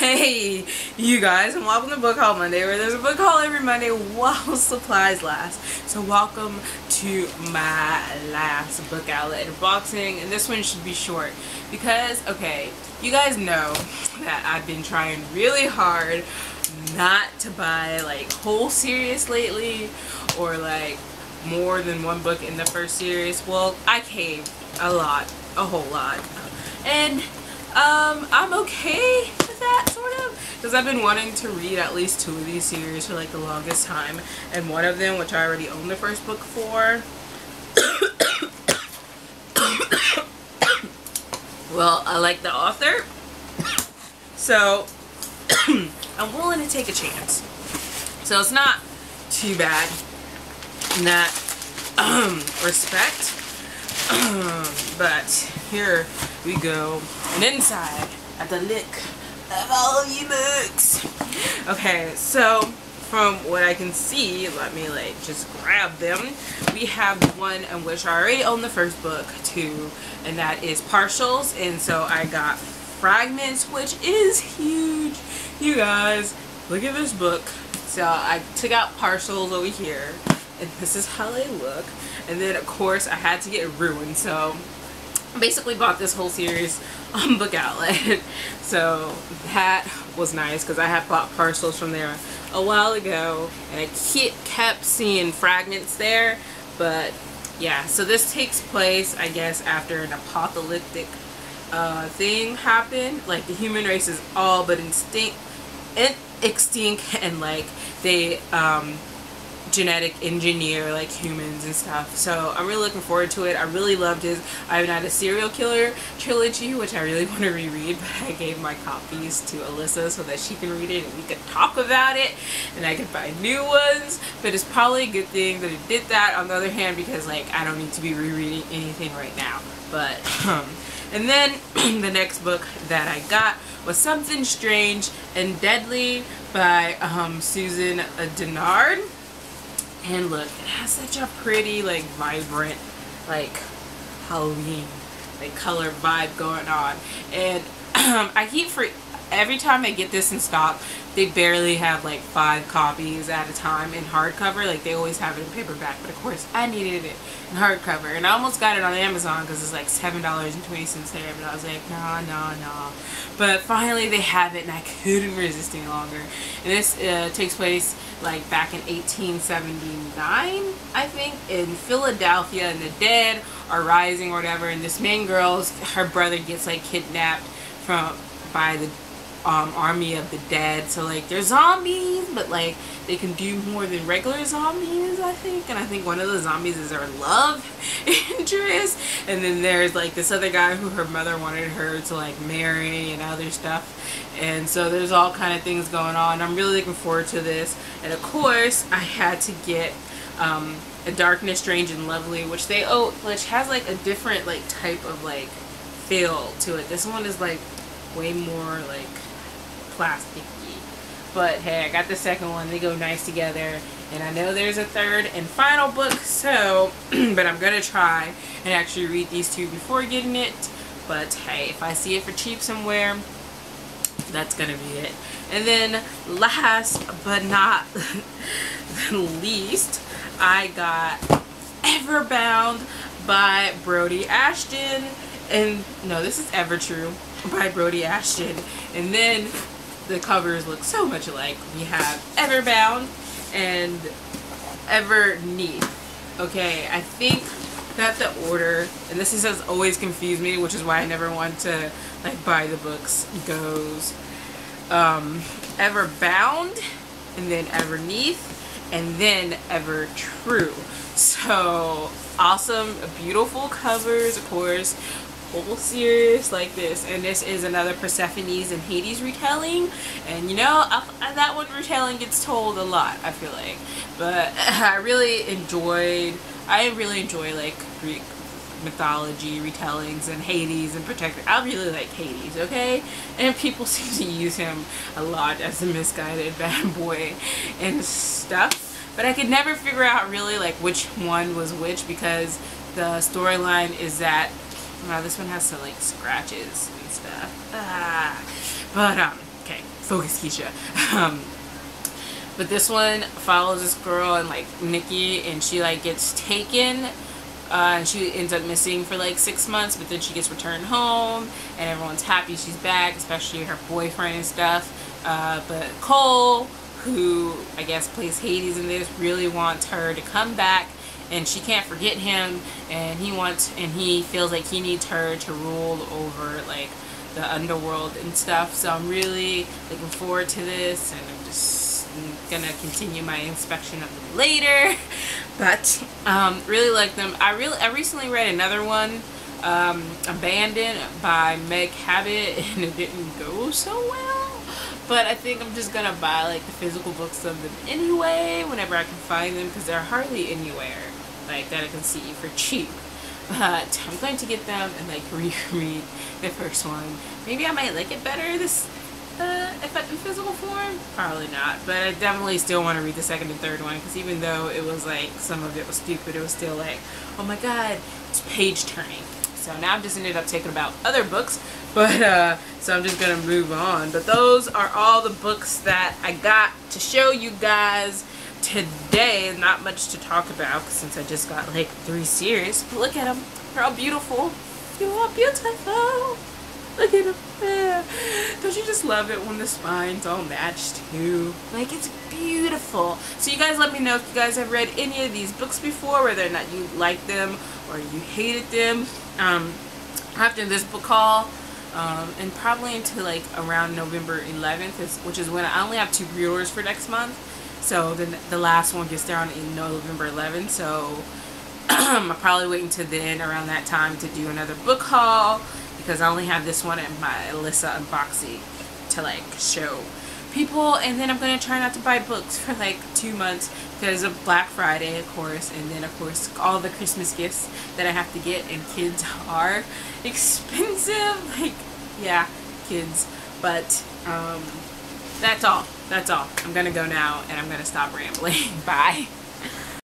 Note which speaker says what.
Speaker 1: Hey, you guys, and welcome to Book Haul Monday, where there's a book haul every Monday while supplies last. So welcome to my last book outlet unboxing, and this one should be short because, okay, you guys know that I've been trying really hard not to buy like whole series lately, or like more than one book in the first series. Well, I caved a whole lot, and I'm okay with that, sort of, because I've been wanting to read at least 2 of these series for like the longest time, and one of them, which I already own the first book for, well, I like the author, so I'm willing to take a chance. So it's not too bad in that respect. But here we go, and inside at the lick of all of you books. Okay, so from what I can see, let me like just grab them. We have the one in which I already own the first book too, and that is Partials. And so I got Fragments, which is huge. You guys, look at this book. So I took out Partials over here, and this is how they look. And then of course I had to get Ruined, so I basically bought this whole series on Book Outlet. So that was nice because I had bought Partials from there a while ago, and I kept seeing Fragments there. But yeah, so this takes place, I guess, after an apocalyptic thing happened. Like the human race is all but extinct, and like they genetic engineer like humans and stuff. So I'm really looking forward to it. I really loved his I'm Not a Serial Killer trilogy, which I really want to reread, but I gave my copies to Alyssa so that she can read it and we could talk about it and I could buy new ones. But it's probably a good thing that it did that, on the other hand, because like I don't need to be rereading anything right now. But and then the next book that I got was Something Strange and Deadly by Susan Dennard. And look, it has such a pretty, like, vibrant, like, Halloween, like, color vibe going on. And every time I get this in stock, they barely have like 5 copies at a time in hardcover. Like they always have it in paperback, but of course I needed it in hardcover, and I almost got it on Amazon because it's like $7.20 there, but I was like, nah. But finally they have it, and I couldn't resist any longer. And this takes place like back in 1879, I think, in Philadelphia, and the dead are rising or whatever, and this main girl, her brother gets like kidnapped by the army of the dead. So like they're zombies, but like they can do more than regular zombies, I think. And I think one of the zombies is her love interest, and then there's like this other guy who her mother wanted her to like marry and other stuff. And so there's all kind of things going on. I'm really looking forward to this. And of course I had to get A Darkness Strange and Lovely, which has like a different like type of like feel to it. This one is like way more like plasticky, but hey, I got the second one. They go nice together, and I know there's a third and final book, so but I'm gonna try and actually read these 2 before getting it. But hey, if I see it for cheap somewhere, that's gonna be it. And then last but not least, I got Everbound by Brody Ashton. And no, this is Ever True by Brody Ashton. And then the covers look so much alike. We have Everbound and Everneath. Okay, I think that the order, and this has always confused me, which is why I never want to like buy the books, goes Everbound, and then Everneath, and then Ever True. So awesome, beautiful covers, of course. Whole series like this, and this is another Persephone's and Hades retelling, and you know, that one retelling gets told a lot, I feel like. But I really enjoy like Greek mythology retellings, and Hades in particular. I really like Hades, okay? And people seem to use him a lot as a misguided bad boy and stuff, but I could never figure out really like which one was which, because the storyline is that, wow, this one has some like scratches and stuff. But okay, Focus, ke-sha. But this one follows this girl and like Nikki, and she like gets taken. And she ends up missing for like 6 months, but then she gets returned home, and everyone's happy she's back, especially her boyfriend and stuff. But Cole, who I guess plays Hades in this, really wants her to come back, and she can't forget him, and he feels like he needs her to rule over like the underworld and stuff. So I'm really looking forward to this, and I'm just gonna continue my inspection of them later. But really like them. I recently read another one, Abandoned by Meg Cabot, and it didn't go so well. But I think I'm just gonna buy like the physical books of them anyway whenever I can find them, because they're hardly anywhere like that I can see for cheap. But I'm going to get them and like reread the first one. Maybe I might like it better this if in physical form. Probably not, but I definitely still want to read the second and third one, because even though it was like some of it was stupid, it was still like, oh my god, it's page turning. So now I've just ended up taking about other books, but so I'm just gonna move on. But those are all the books that I got to show you guys today. Not much to talk about since I just got like 3 series. But look at them, they're all beautiful. You are beautiful. Look at them. Yeah. Don't you just love it when the spine's all matched too? Like, it's beautiful. So you guys let me know if you guys have read any of these books before, whether or not you liked them or you hated them. After this book haul, and probably until like around November 11th, which is when I only have 2 pre-orders for next month. So then the last one gets down in November 11th. So I'll probably wait until then, around that time, to do another book haul, because I only have this one in my Alyssa unboxing to like show people. And then I'm going to try not to buy books for like 2 months because of Black Friday, of course, and then of course all the Christmas gifts that I have to get, and kids are expensive. Like, yeah, kids. But that's all. I'm going to go now, and I'm going to stop rambling. Bye.